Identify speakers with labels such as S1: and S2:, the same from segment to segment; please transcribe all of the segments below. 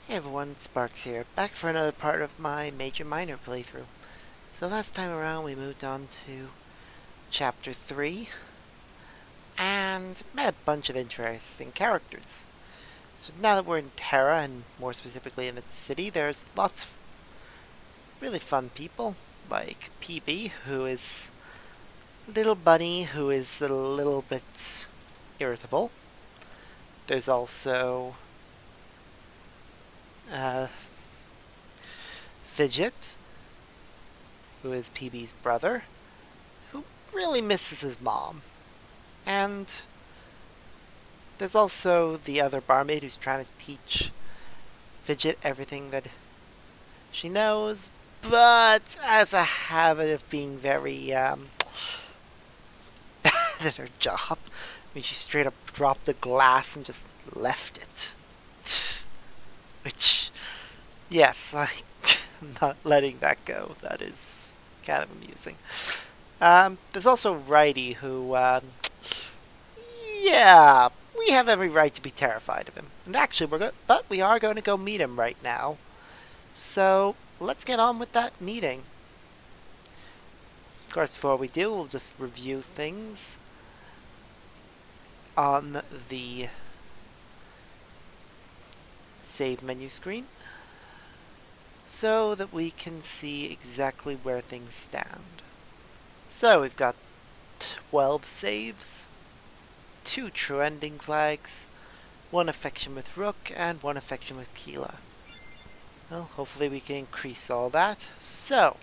S1: Hey everyone, Sparks here, back for another part of my Major Minor playthrough. So last time around we moved on to Chapter 3, and met a bunch of interesting characters. So now that we're in Terra, and more specifically in its city, there's lots of really fun people, like PB, who is Little Bunny, who is a little bit irritable. There's also uh, Fidget, who is PB's brother, who really misses his mom. And there's also the other barmaid who's trying to teach Fidget everything that she knows, but has a habit of being very at her job. I mean, she straight up dropped the glass and just left it. Which, yes, I'm not letting that go. That is kind of amusing. There's also Righty, who, yeah, we have every right to be terrified of him. And actually, but we are going to go meet him right now. So let's get on with that meeting. Of course, before we do, we'll just review things on the save menu screen so that we can see exactly where things stand. So we've got 12 saves, 2 true ending flags, 1 affection with Rook, and 1 affection with Keela. Well, hopefully we can increase all that. So,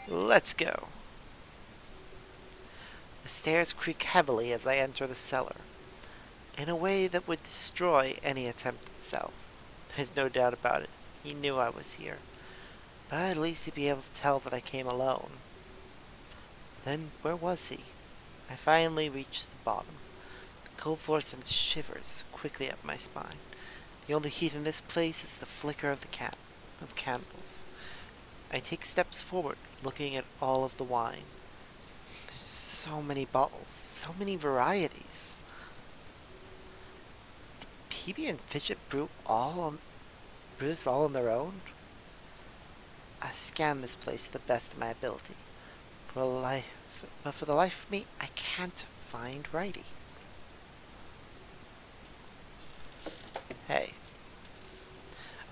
S1: let's go. The stairs creak heavily as I enter the cellar, in a way that would destroy any attempt at stealth. There's no doubt about it. He knew I was here. But at least he'd be able to tell that I came alone. Then where was he? I finally reached the bottom. The cold floor sends shivers quickly up my spine. The only heat in this place is the flicker of of candles. I take steps forward, looking at all of the wine. There's so many bottles, so many varieties. Did PB and Fidget brew this all on their own? I scan this place to the best of my ability. But for the life of me, I can't find Righty. Hey.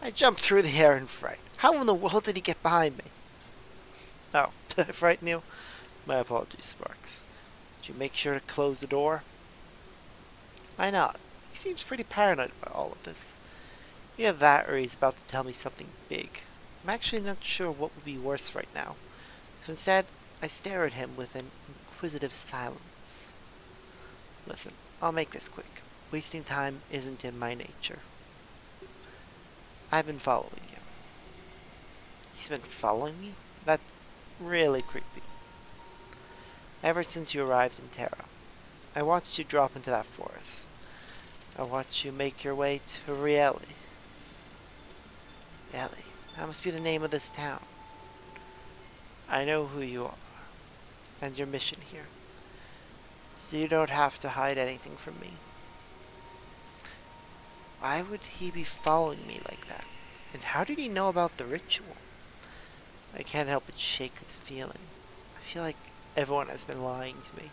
S1: I jumped through the air in fright. How in the world did he get behind me? Oh, did I frighten you? My apologies, Sparks. Did you make sure to close the door? Why not? He seems pretty paranoid about all of this. Either that or he's about to tell me something big. I'm actually not sure what would be worse right now. So instead, I stare at him with an inquisitive silence. Listen, I'll make this quick. Wasting time isn't in my nature. I've been following you. He's been following me? That's really creepy. Ever since you arrived in Terra, I watched you drop into that forest. I watched you make your way to Rielli. Rielli, that must be the name of this town. I know who you are, and your mission here, so you don't have to hide anything from me. Why would he be following me like that? And how did he know about the ritual? I can't help but shake this feeling. I feel like everyone has been lying to me.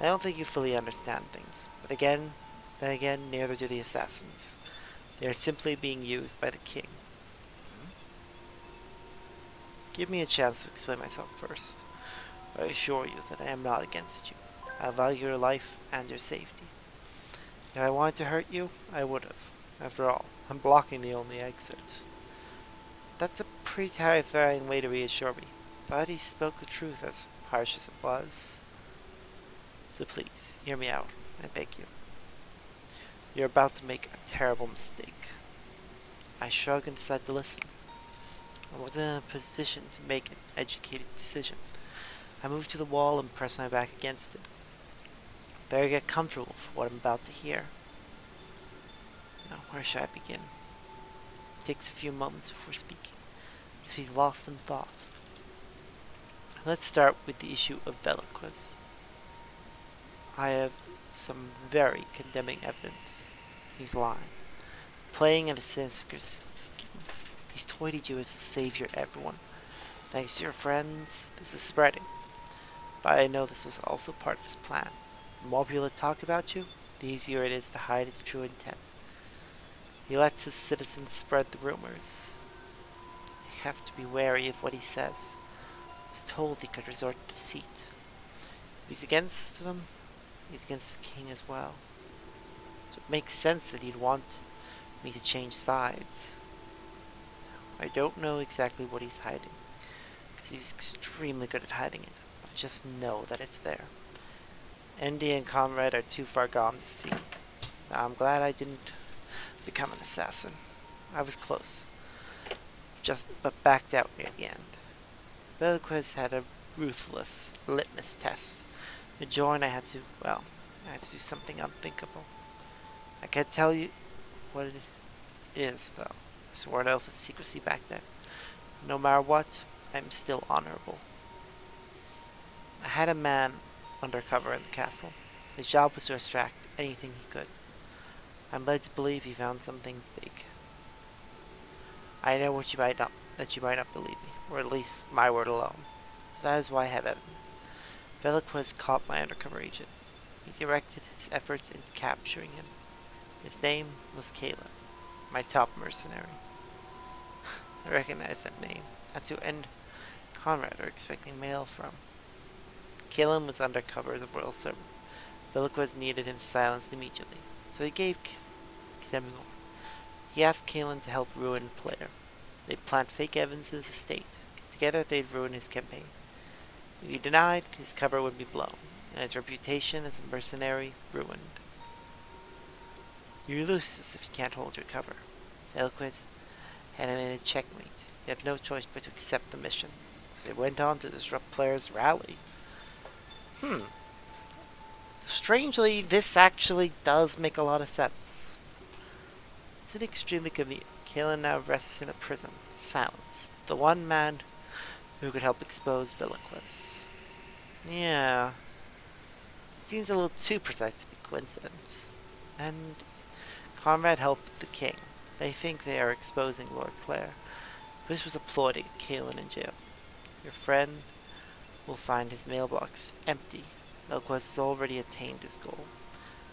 S1: I don't think you fully understand things, but then again, neither do the assassins. They are simply being used by the king. Give me a chance to explain myself first. I assure you that I am not against you. I value your life and your safety. If I wanted to hurt you, I would have. After all, I'm blocking the only exit. That's a pretty terrifying way to reassure me, but he spoke the truth as harsh as it was. So please, hear me out, I beg you. You're about to make a terrible mistake. I shrug and decide to listen. I wasn't in a position to make an educated decision. I move to the wall and press my back against it. Better get comfortable for what I'm about to hear. Now, where should I begin? It takes a few moments before speaking, as if he's lost in thought. Let's start with the issue of Veloquez. I have some very condemning evidence. He's lying. playing in the sinister scheme. He's toyed you as the savior of everyone. Thanks to your friends, this is spreading. But I know this was also part of his plan. The more people that talk about you, the easier it is to hide his true intent. He lets his citizens spread the rumors. You have to be wary of what he says. I was told he could resort to deceit. If he's against them, he's against the king as well. So it makes sense that he'd want me to change sides. I don't know exactly what he's hiding, because he's extremely good at hiding it. I just know that it's there. Andy and Conrad are too far gone to see. I'm glad I didn't become an assassin. I was close, but backed out near the end. Velasquez had a ruthless litmus test. To join, I had to do something unthinkable. I can't tell you what it is, though. I swore an oath of secrecy back then. No matter what, I'm still honorable. I had a man undercover in the castle. His job was to extract anything he could. I'm led to believe he found something big. I know that you might not believe me, or at least my word alone. So that is why I have evidence. Velasquez caught my undercover agent. He directed his efforts into capturing him. His name was Caleb, my top mercenary. I recognize that name. That's who Conrad are expecting mail from. Caleb was undercover as a royal servant. Velasquez needed him silenced immediately, so he gave them more. He asked Caleb to help ruin Player. They'd plant fake evidence in his estate. Together they'd ruin his campaign. If he denied, his cover would be blown, and his reputation as a mercenary ruined. You're useless if you can't hold your cover. Velasquez had him in a checkmate. He had no choice but to accept the mission. So he went on to disrupt Player's rally. Strangely, this actually does make a lot of sense. It's an extremely convenient. Kalen now rests in a prison, silenced. The one man who could help expose Velasquez. Yeah. It seems a little too precise to be coincidence. And Conrad helped the king. They think they are exposing Lord Clare. This was a ploy to get Kalen in jail. Your friend will find his mailbox empty. Velasquez has already attained his goal.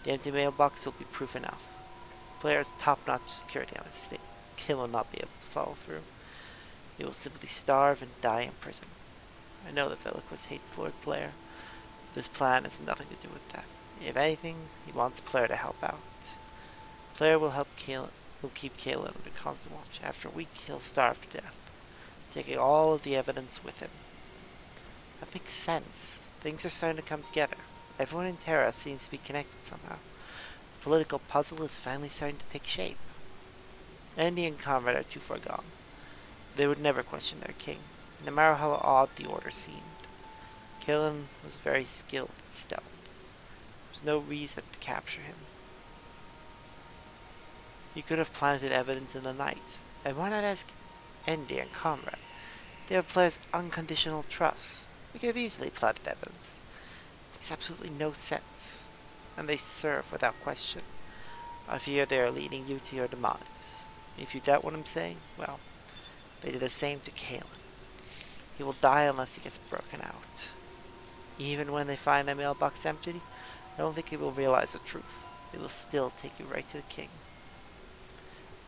S1: The empty mailbox will be proof enough. Clare has top-notch security on his estate. Kalen will not be able to follow through. He will simply starve and die in prison. I know that Velasquez hates Lord Clare. This plan has nothing to do with that. If anything, he wants Clare to help out. Clare will keep Kalen under constant watch. After a week, he'll starve to death, taking all of the evidence with him. That makes sense. Things are starting to come together. Everyone in Terra seems to be connected somehow. The political puzzle is finally starting to take shape. Andy and Conrad are too far gone. They would never question their king, no matter how odd the order seemed. Kalen was very skilled at stealth. There was no reason to capture him. He could have planted evidence in the night. And why not ask Andy and Conrad? They have Player's unconditional trust. We could have easily planted evidence. It makes absolutely no sense. And they serve without question. I fear they are leading you to your demise. If you doubt what I'm saying, well, they did the same to Kalen. He will die unless he gets broken out. Even when they find the mailbox empty, I don't think he will realize the truth. It will still take you right to the king.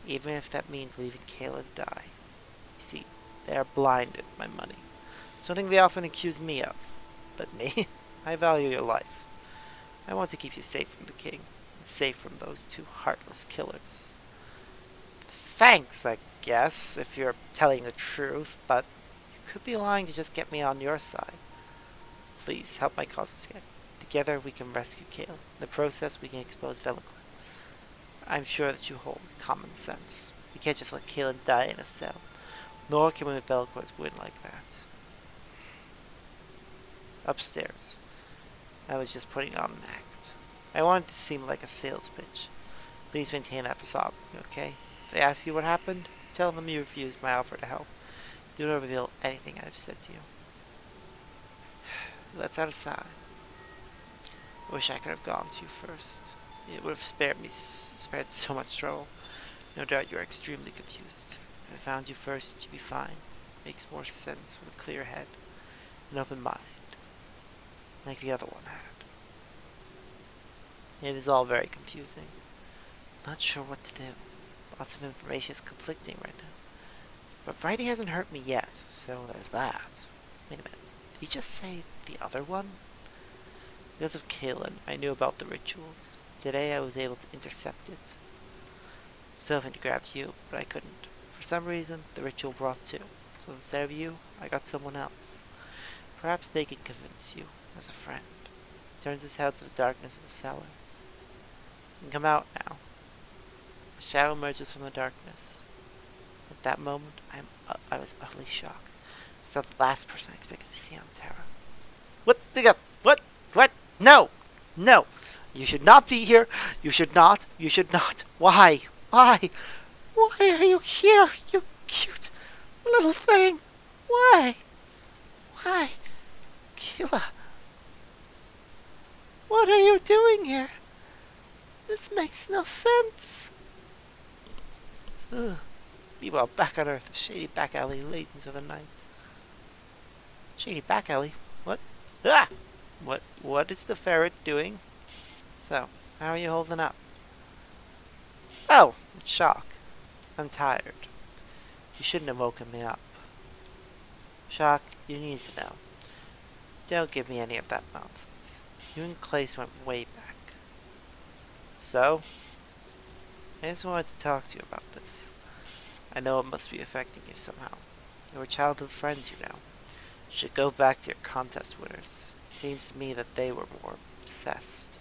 S1: Even if that means leaving Kayla to die. You see, they are blinded by money. Something they often accuse me of. But me, I value your life. I want to keep you safe from the king, and safe from those two heartless killers. Thanks, I guess, if you're telling the truth, but you could be lying to just get me on your side. Please, help my cause escape. Together we can rescue Kayla. In the process, we can expose Velasquez. I'm sure that you hold common sense. We can't just let Kayla die in a cell. Nor can we let Velasquez win like that. Upstairs. I was just putting on an act. I wanted to seem like a sales pitch. Please maintain that facade, okay? If they ask you what happened, tell them you refused my offer to help. Do not reveal anything I've said to you. Let's out a sigh. I wish I could have gone to you first. It would have spared so much trouble. No doubt you are extremely confused. If I found you first, you'd be fine. Makes more sense with a clear head, an open mind, like the other one had. It is all very confusing. Not sure what to do. Lots of information is conflicting right now. But Righty hasn't hurt me yet, so there's that. Wait a minute. Did he just say the other one? Because of Kalen, I knew about the rituals. Today I was able to intercept it. I was hoping to grab you, but I couldn't. For some reason, the ritual brought two. So instead of you, I got someone else. Perhaps they can convince you, as a friend. He turns his head to the darkness of the cellar. You can come out now. A shadow emerges from the darkness. At that moment, I was utterly shocked. I saw the last person I expected to see on Terra. What the god? What? What? No! No! You should not be here! You should not! You should not! Why? Why? Why are you here? You cute little thing! Why? Why? Killa. What are you doing here? This makes no sense. Ugh. Meanwhile, back on Earth, a shady back alley late into the night. Shady back alley? What? Ah! What is the ferret doing? So, how are you holding up? Oh, it's Shock. I'm tired. You shouldn't have woken me up. Shock, you need to know. Don't give me any of that nonsense. You and Clace went way back. So? I just wanted to talk to you about this. I know it must be affecting you somehow. You were childhood friends, you know. You should go back to your contest winners. Seems to me that they were more obsessed.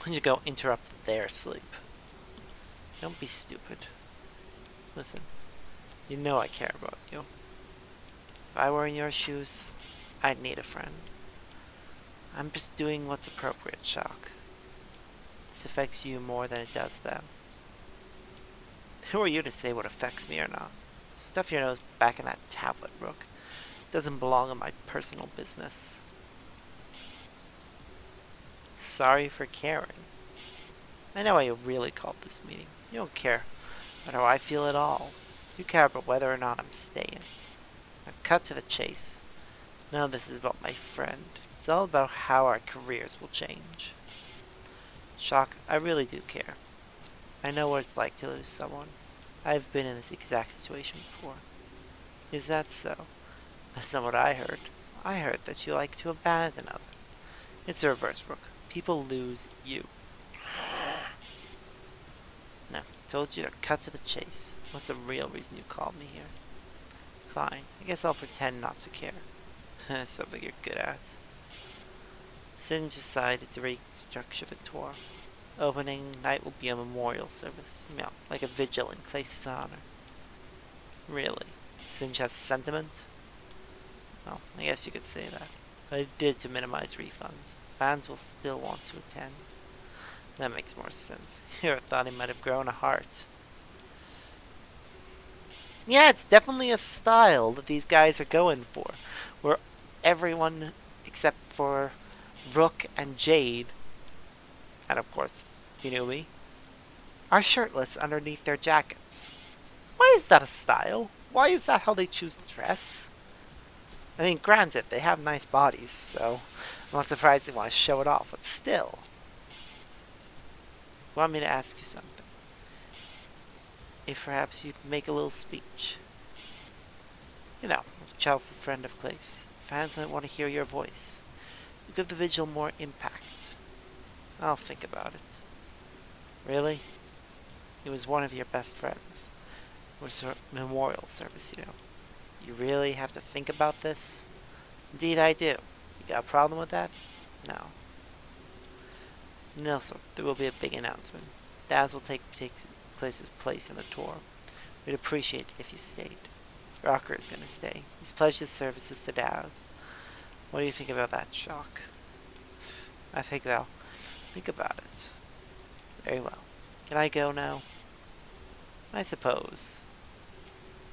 S1: When you go interrupt their sleep. Don't be stupid. Listen, you know I care about you. If I were in your shoes, I'd need a friend. I'm just doing what's appropriate, Shock. This affects you more than it does them. Who are you to say what affects me or not? Stuff your nose back in that tablet, Rook. It doesn't belong in my personal business. Sorry for caring. I know why you really called this meeting. You don't care about how I feel at all. You care about whether or not I'm staying. Now cut to the chase. None of this is about my friend. It's all about how our careers will change. Shock, I really do care. I know what it's like to lose someone. I've been in this exact situation before. Is that so? That's not what I heard. I heard that you like to abandon others. It's the reverse, Rook. People lose you. Now, told you to cut to the chase. What's the real reason you called me here? Fine. I guess I'll pretend not to care. Something you're good at. Singe decided to restructure the tour. Opening night will be a memorial service. You know, like a vigil in Clace's honor. Really? Singe has sentiment? Well, I guess you could say that. But I did to minimize refunds. Fans will still want to attend. That makes more sense. Hero thought he might have grown a heart. Yeah, it's definitely a style that these guys are going for. Where everyone except for Rook and Jade, and of course, Inui, are shirtless underneath their jackets. Why is that a style? Why is that how they choose to dress? I mean, granted, they have nice bodies, so I'm not surprised they want to show it off, but still. Want me to ask you something? If perhaps you'd make a little speech. You know, as a childhood friend of Clace, fans might want to hear your voice. You give the vigil more impact. I'll think about it. Really? He was one of your best friends. It was a memorial service, you know. You really have to think about this? Indeed I do. You got a problem with that? No. Nelson, there will be a big announcement. Daz will take Clace's place in the tour. We'd appreciate it if you stayed. Rocker is going to stay. He's pledged his services to Daz. What do you think about that, Shock? I think they'll think about it. Very well. Can I go now? I suppose.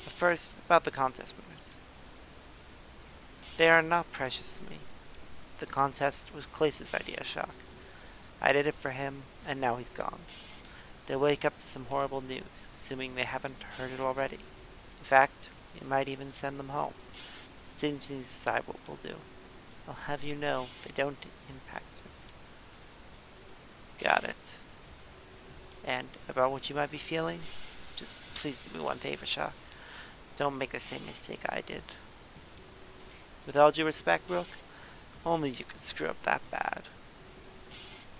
S1: But first, about the contest winners. They are not precious to me. The contest was Clace's idea, Shock. I did it for him, and now he's gone. They'll wake up to some horrible news, assuming they haven't heard it already. In fact, it might even send them home. Singe needs to decide what we'll do. I'll have you know they don't impact me. Got it. And about what you might be feeling, just please do me one favor, Shaw. Don't make the same mistake I did. With all due respect, Brooke, only you could screw up that bad.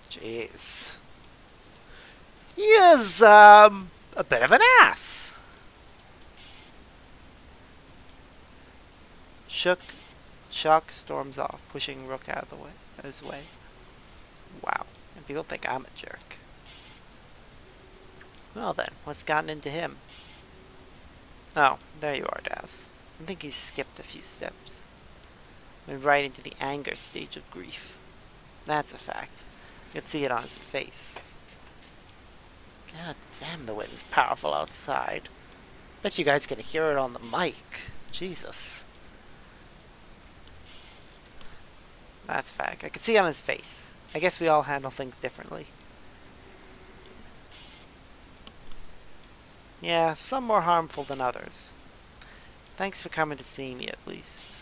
S1: Jeez. He is, a bit of an ass. Shock storms off, pushing Rook out of his way. Wow, and people think I'm a jerk. Well then, what's gotten into him? Oh, there you are, Daz. I think he's skipped a few steps. Went right into the anger stage of grief. That's a fact. You can see it on his face. God damn, the wind's powerful outside. Bet you guys can hear it on the mic. Jesus. That's a fact. I can see it on his face. I guess we all handle things differently. Yeah, some more harmful than others. Thanks for coming to see me, at least.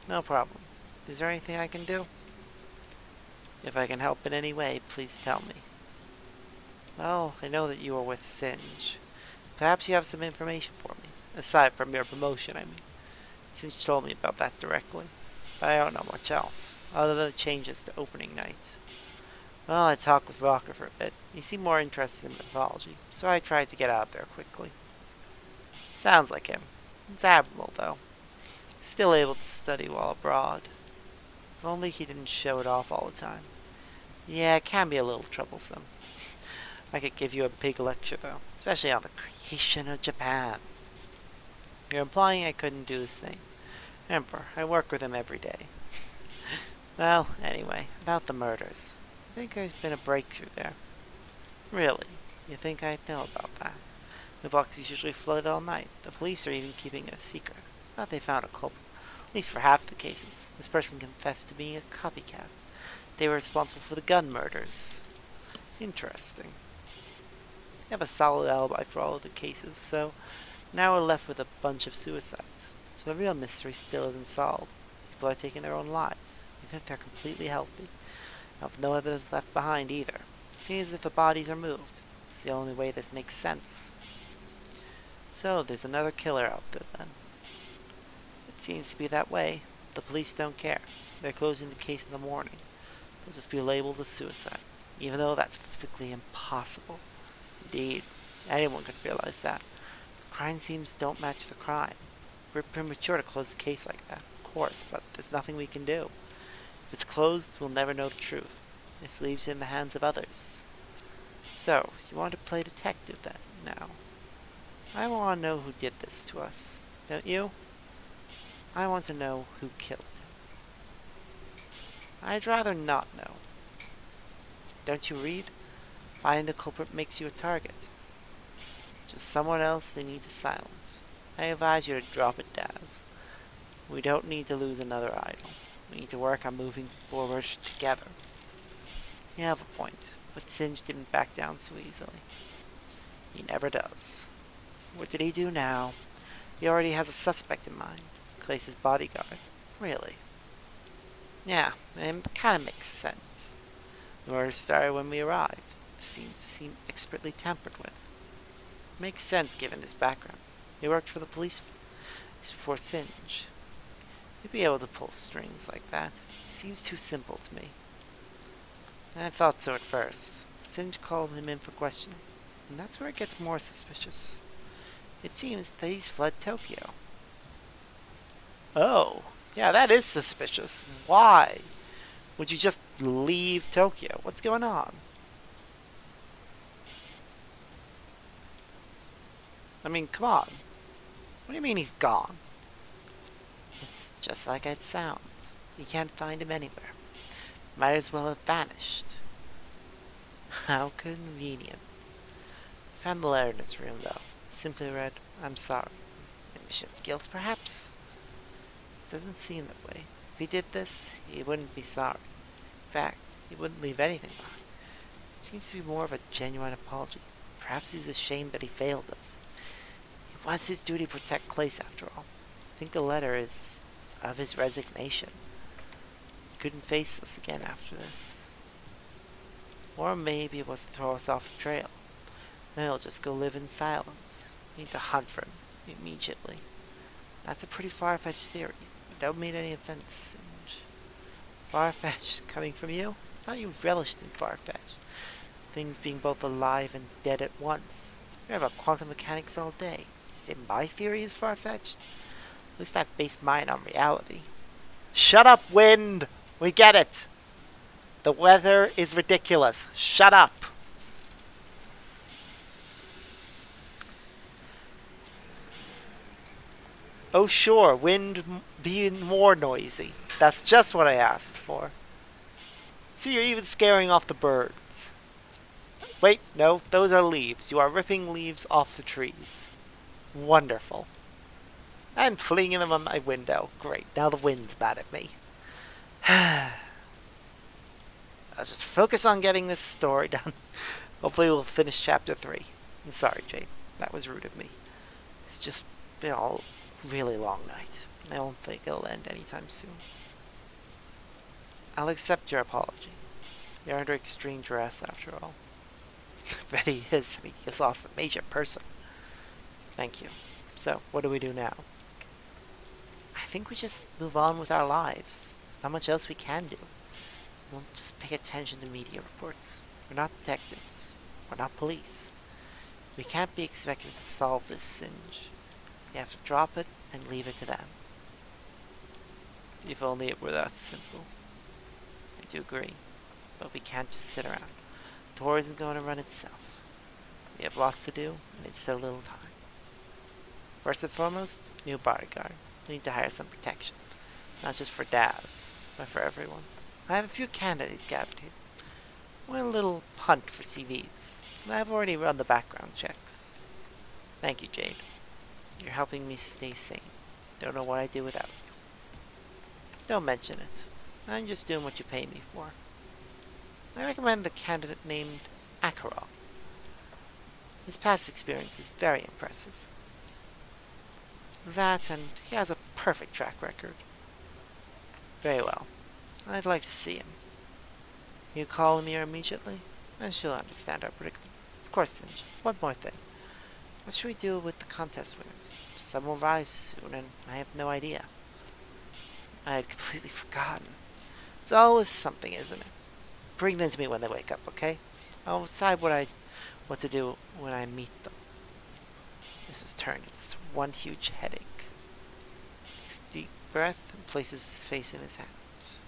S1: No problem. Is there anything I can do? If I can help in any way, please tell me. Well, I know that you are with Singe. Perhaps you have some information for me. Aside from your promotion, I mean. Singe told me about that directly. But I don't know much else, other than the changes to opening night. Well, I talked with Rocker for a bit. He seemed more interested in mythology, so I tried to get out there quickly. Sounds like him. He's admirable, though. Still able to study while abroad. If only he didn't show it off all the time. Yeah, it can be a little troublesome. I could give you a big lecture, though, especially on the creation of Japan. You're implying I couldn't do the same. Remember, I work with him every day. Well, anyway, about the murders. I think there's been a breakthrough there. Really? You think I'd know about that? The box is usually flooded all night. The police are even keeping it a secret. Thought they found a culprit. At least for half the cases. This person confessed to being a copycat. They were responsible for the gun murders. Interesting. We have a solid alibi for all of the cases, so now we're left with a bunch of suicides. So the real mystery still isn't solved. People are taking their own lives, even if they're completely healthy. With no evidence left behind either. Seems as if the bodies are moved. It's the only way this makes sense. So there's another killer out there then. It seems to be that way. The police don't care. They're closing the case in the morning. They'll just be labeled as suicides, even though that's physically impossible. Indeed, anyone could realize that. The crime scenes don't match the crime. We're premature to close a case like that, of course, but there's nothing we can do. If it's closed, we'll never know the truth. This leaves it in the hands of others. So, you want to play detective then, now? I want to know who did this to us, don't you? I want to know who killed him. I'd rather not know. Don't you read? Finding the culprit makes you a target. Just someone else they need to silence. I advise you to drop it, Daz. We don't need to lose another idol. We need to work on moving forward together. You have a point, but Singe didn't back down so easily. He never does. What did he do now? He already has a suspect in mind. Clay's bodyguard. Really? Yeah, it kind of makes sense. The murder started when we arrived. The scenes seem expertly tampered with. Makes sense given his background. He worked for the police before Singe. He'd be able to pull strings like that. He seems too simple to me. I thought so at first. Singe called him in for questioning, and that's where it gets more suspicious. It seems that he's fled Tokyo. Oh, yeah, that is suspicious. Why would you just leave Tokyo? What's going on? I mean, come on. What do you mean he's gone? It's just like it sounds. You can't find him anywhere. Might as well have vanished. How convenient. I found the letter in his room, though. Simply read, "I'm sorry." Admission of guilt, perhaps? Doesn't seem that way. If he did this, he wouldn't be sorry. In fact, he wouldn't leave anything behind. It seems to be more of a genuine apology. Perhaps he's ashamed that he failed us. It was his duty to protect Clace after all. I think the letter is of his resignation. He couldn't face us again after this. Or maybe it was to throw us off the trail. Then he'll just go live in silence. We need to hunt for him immediately. That's a pretty far-fetched theory. Don't mean any offense, Singe. Far-fetched coming from you? I thought you relished in far-fetched. Things being both alive and dead at once. You have about quantum mechanics all day. You say my theory is far-fetched? At least I've based mine on reality. Shut up, wind! We get it! The weather is ridiculous. Shut up! Oh sure, wind being more noisy. That's just what I asked for. See, you're even scaring off the birds. Wait, no, those are leaves. You are ripping leaves off the trees. Wonderful. And flinging them on my window. Great, now the wind's mad at me. I'll just focus on getting this story done. Hopefully we'll finish chapter 3. I'm sorry, Jade. That was rude of me. It's just been a really long night. I don't think it'll end anytime soon. I'll accept your apology. You're under extreme duress after all. Bet he is. I mean, he just lost a major person. Thank you. So, what do we do now? I think we just move on with our lives. There's not much else we can do. We'll just pay attention to media reports. We're not detectives. We're not police. We can't be expected to solve this Singe. We have to drop it and leave it to them. If only it were that simple. I do agree. But we can't just sit around. The war isn't going to run itself. We have lots to do, and it's so little time. First and foremost, new bodyguard. We need to hire some protection. Not just for Daz, but for everyone. I have a few candidates gathered here. Want a little hunt for CVs. And I've already run the background checks. Thank you, Jade. You're helping me stay sane. Don't know what I'd do without you. Don't mention it. I'm just doing what you pay me for. I recommend the candidate named Akerol. His past experience is very impressive. That, and he has a perfect track record. Very well. I'd like to see him. You call him here immediately, and she'll understand our predicament. Of course, Singe. One more thing. What should we do with the contest winners? Some will rise soon, and I have no idea. I had completely forgotten. It's always something, isn't it? Bring them to me when they wake up, okay? I'll decide what to do when I meet them. This has turned into one huge headache. Takes a deep breath and places his face in his hands.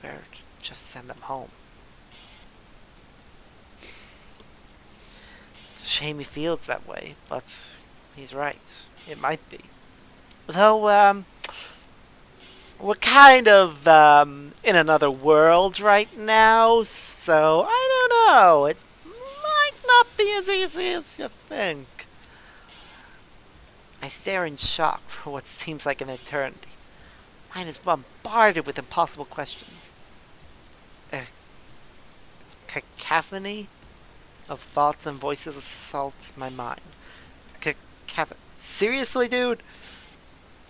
S1: I better just send them home. It's a shame he feels that way, but he's right. It might be. Though, we're kind of, in another world right now, so I don't know. It might not be as easy as you think. I stare in shock for what seems like an eternity. Mine is bombarded with impossible questions. A cacophony of thoughts and voices assaults my mind. Seriously, dude?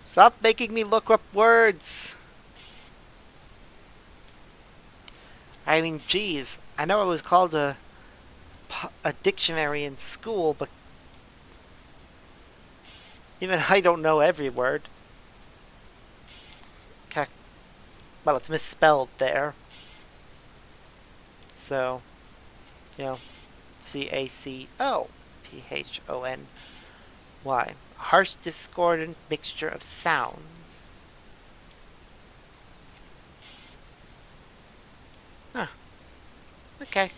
S1: Stop making me look up words. I mean, geez, I know it was called a dictionary in school, but even I don't know every word. Well, it's misspelled there. So, CACOPHONY. A harsh, discordant mixture of sounds. Huh. Okay.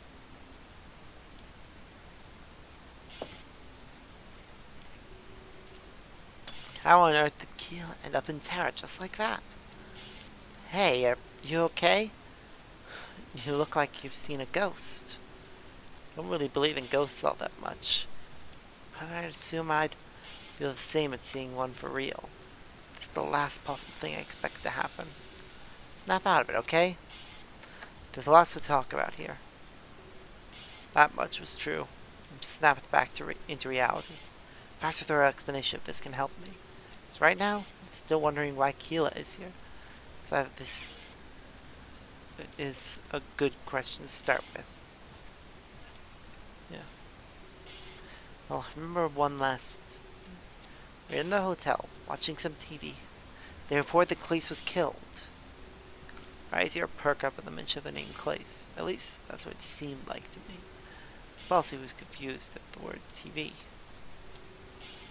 S1: How on earth did Keel end up in Terra just like that? Hey, are you okay? You look like you've seen a ghost. I don't really believe in ghosts all that much, but I'd assume I'd feel the same at seeing one for real. It's the last possible thing I expect to happen. Snap out of it, okay? There's lots to talk about here. That much was true. I'm snapped back into reality. Perhaps a thorough explanation of this can help me. Because right now, I'm still wondering why Keela is here. So this is a good question to start with. Yeah. Well, I remember one last. We're in the hotel, watching some TV. They report that Clace was killed. Eyes here perk up at the mention of the name Clace. At least, that's what it seemed like to me. Spelsy was confused at the word TV.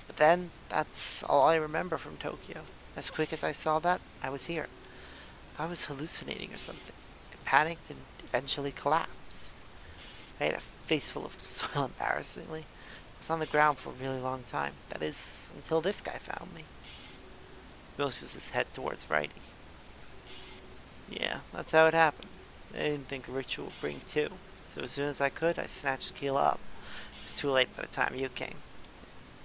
S1: But then, that's all I remember from Tokyo. As quick as I saw that, I was here. I was hallucinating or something. I panicked and eventually collapsed. I had a face full of soil embarrassingly. I was on the ground for a really long time. That is, until this guy found me. He motions his head towards Righty. Yeah, that's how it happened. I didn't think a ritual would bring two. So as soon as I could, I snatched Keela up. It was too late by the time you came.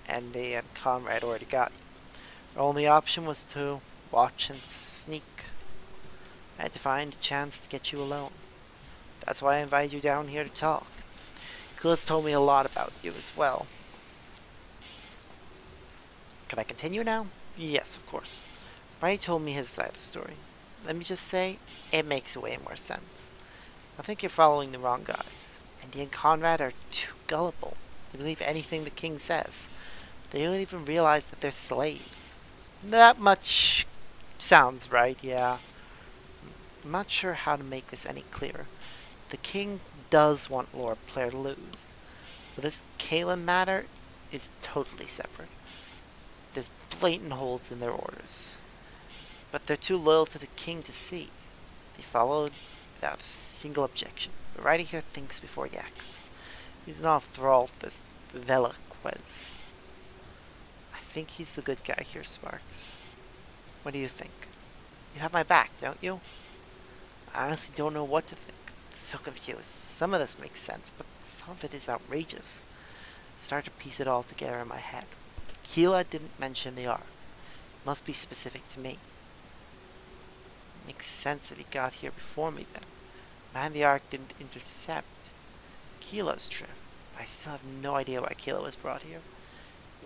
S1: And the comrade already got you. Our only option was to watch and sneak. I had to find a chance to get you alone. That's why I invited you down here to talk. Keela's told me a lot about you as well. Can I continue now? Yes, of course. Righty told me his side of the story. Let me just say, it makes way more sense. I think you're following the wrong guys. Andy and Conrad are too gullible. They believe anything the king says. They don't even realize that they're slaves. That much sounds right, yeah. I'm not sure how to make this any clearer. The king does want Lord Blair to lose. But this Kalen matter is totally separate. There's blatant holes in their orders. But they're too loyal to the king to see. They followed without a single objection. But Righty here thinks before he acts. He's not thralled this Velasquez. I think he's the good guy here, Sparks. What do you think? You have my back, don't you? I honestly don't know what to think. I'm so confused. Some of this makes sense, but some of it is outrageous. I start to piece it all together in my head. Keela didn't mention the ark. It must be specific to me. Makes sense that he got here before me then. Man, the ark didn't intercept Keela's trip. I still have no idea why Keela was brought here.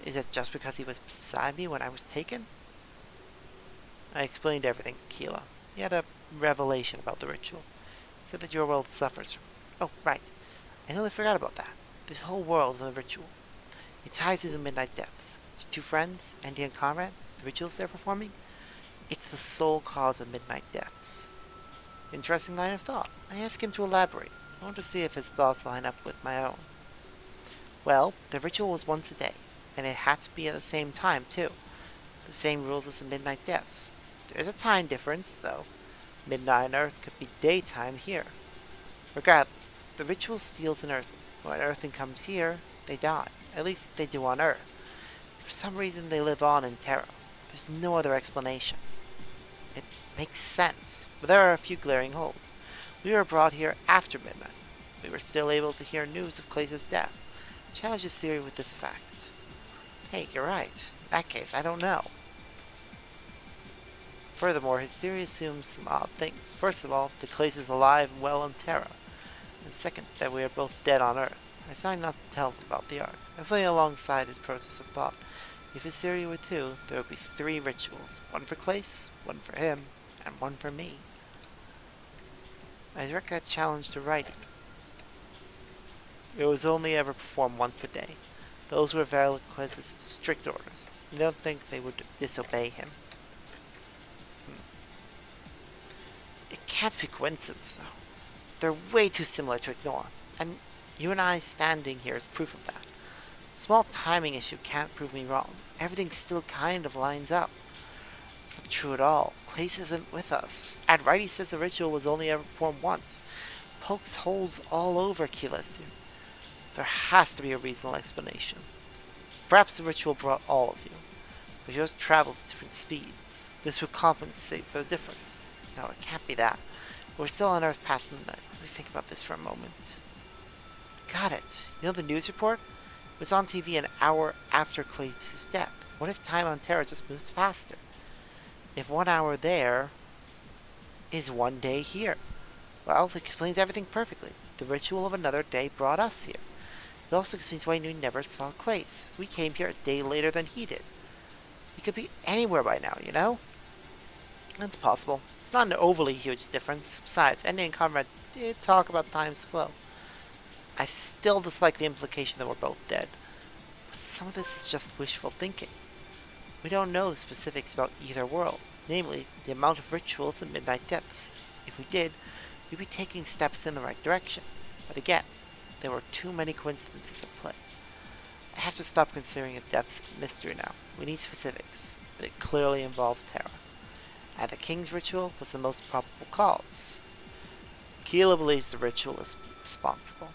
S1: Is it just because he was beside me when I was taken? I explained everything to Keela. He had a revelation about the ritual. He said that your world suffers from... Oh, right. I nearly forgot about that. This whole world and the ritual. It ties to the Midnight Depths. Your two friends, Andy and Conrad, the rituals they're performing, it's the sole cause of Midnight Depths. Interesting line of thought. I asked him to elaborate. I want to see if his thoughts line up with my own. Well, the ritual was once a day, and it had to be at the same time, too. The same rules as the Midnight Depths. There's a time difference, though. Midnight on Earth could be daytime here. Regardless, the ritual steals an Earthling. When an Earthling comes here, they die. At least they do on Earth. For some reason, they live on in Terra. There's no other explanation. It makes sense, but there are a few glaring holes. We were brought here after midnight. We were still able to hear news of Clay's death. Challenge his theory with this fact. Hey, you're right. In that case, I don't know. Furthermore, his theory assumes some odd things. First of all, that Clace is alive and well on Terra. And second, that we are both dead on Earth. I decided not to tell him about the Ark. I play alongside his process of thought. If his theory were true, there would be 3 rituals. One for Clace, one for him, and one for me. I direct that challenge to Righty. It was only ever performed once a day. Those were Velasquez's strict orders. I don't think they would disobey him. It can't be coincidence, though. They're way too similar to ignore. And you and I standing here is proof of that. Small timing issue can't prove me wrong. Everything still kind of lines up. It's not true at all. Clace isn't with us. And Righty says the ritual was only ever performed once. Pokes holes all over Keela's tomb. There has to be a reasonable explanation. Perhaps the ritual brought all of you, but yours traveled at different speeds. This would compensate for the difference. No, it can't be that. We're still on Earth past midnight. Let me think about this for a moment. Got it. You know the news report? It was on TV an hour after Clay's death. What if time on Terra just moves faster? If 1 hour there is 1 day here. Well, it explains everything perfectly. the ritual of another day brought us here. It also explains why we never saw Clays. We came here a day later than he did. He could be anywhere by now, you know? That's possible. It's not an overly huge difference. Besides, Andy and Conrad did talk about time's flow. I still dislike the implication that we're both dead. But some of this is just wishful thinking. We don't know the specifics about either world, namely, the amount of rituals and midnight depths. If we did, we'd be taking steps in the right direction. But again, there were too many coincidences at play. I have to stop considering the depths of mystery now. We need specifics, but it clearly involved terror. And the king's ritual was the most probable cause. Keela believes the ritual is responsible.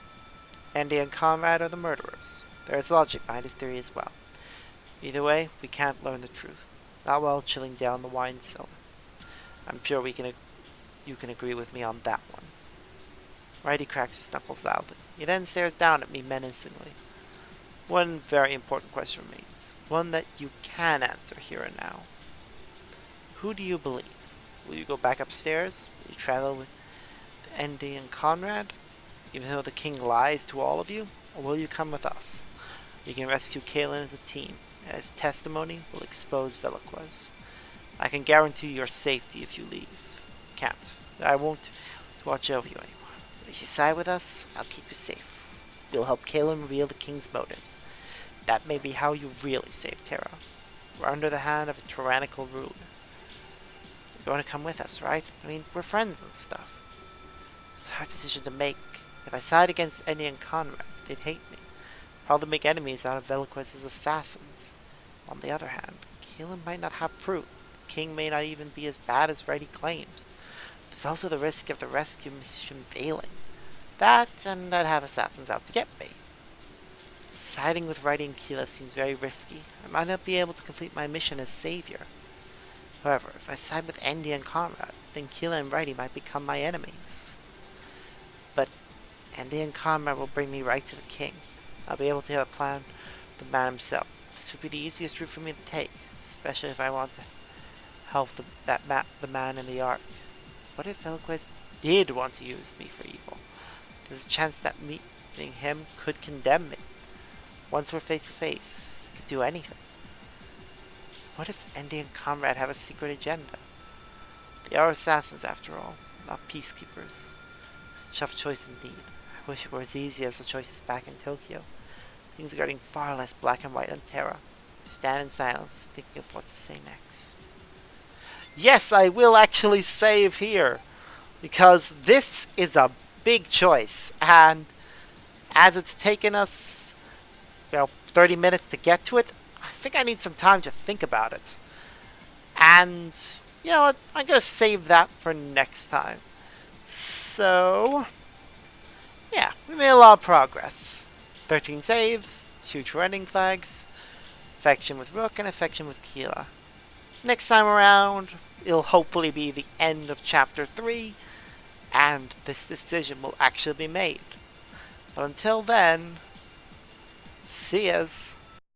S1: Andy and Conrad are the murderers. There is logic behind his theory as well. Either way, we can't learn the truth. Not while chilling down the wine cellar. I'm sure you can agree with me on that one. Righty cracks his knuckles loudly. He then stares down at me menacingly. One very important question remains. One that you can answer here and now. Who do you believe? Will you go back upstairs? Will you travel with Andy and Conrad? Even though the king lies to all of you? Or will you come with us? You can rescue Kaelin as a team, and his testimony will expose Veloquez. I can guarantee your safety if you leave. Can't. I won't watch over you anymore. But if you side with us, I'll keep you safe. You'll help Kaelin reveal the king's motives. That may be how you really save Terra. We're under the hand of a tyrannical ruler. You're going to come with us, right? I mean, we're friends and stuff. It's a hard decision to make. If I side against Andy and Conrad, they'd hate me. Probably make enemies out of Veloquez's assassins. On the other hand, Kaelin might not have proof. The king may not even be as bad as Righty claims. There's also the risk of the rescue mission failing. That, and I'd have assassins out to get me. Siding with Righty and Keela seems very risky. I might not be able to complete my mission as savior. However, if I side with Andy and Conrad, then Keela and Righty might become my enemies. But Andy and Conrad will bring me right to the king. I'll be able to hear the plan of the man himself. This would be the easiest route for me to take, especially if I want to help the man in the ark. What if Veloquez did want to use me for evil? There's a chance that meeting him could condemn me. Once we're face to face, he could do anything. What if Andy and Conrad have a secret agenda? They are assassins after all, not peacekeepers. It's a tough choice indeed. I wish it were as easy as the choices back in Tokyo. Things are getting far less black and white on Terra. I stand in silence, thinking of what to say next. Yes, I will actually save here, because this is a big choice, and as it's taken us 30 minutes to get to it, I think I need some time to think about it. And you know what, I'm gonna save that for next time. So yeah, we made a lot of progress. 13 saves, 2 trending flags, affection with Rook and affection with Keela. Next time around, it'll hopefully be the end of chapter 3, and this decision will actually be made. But until then, see yas.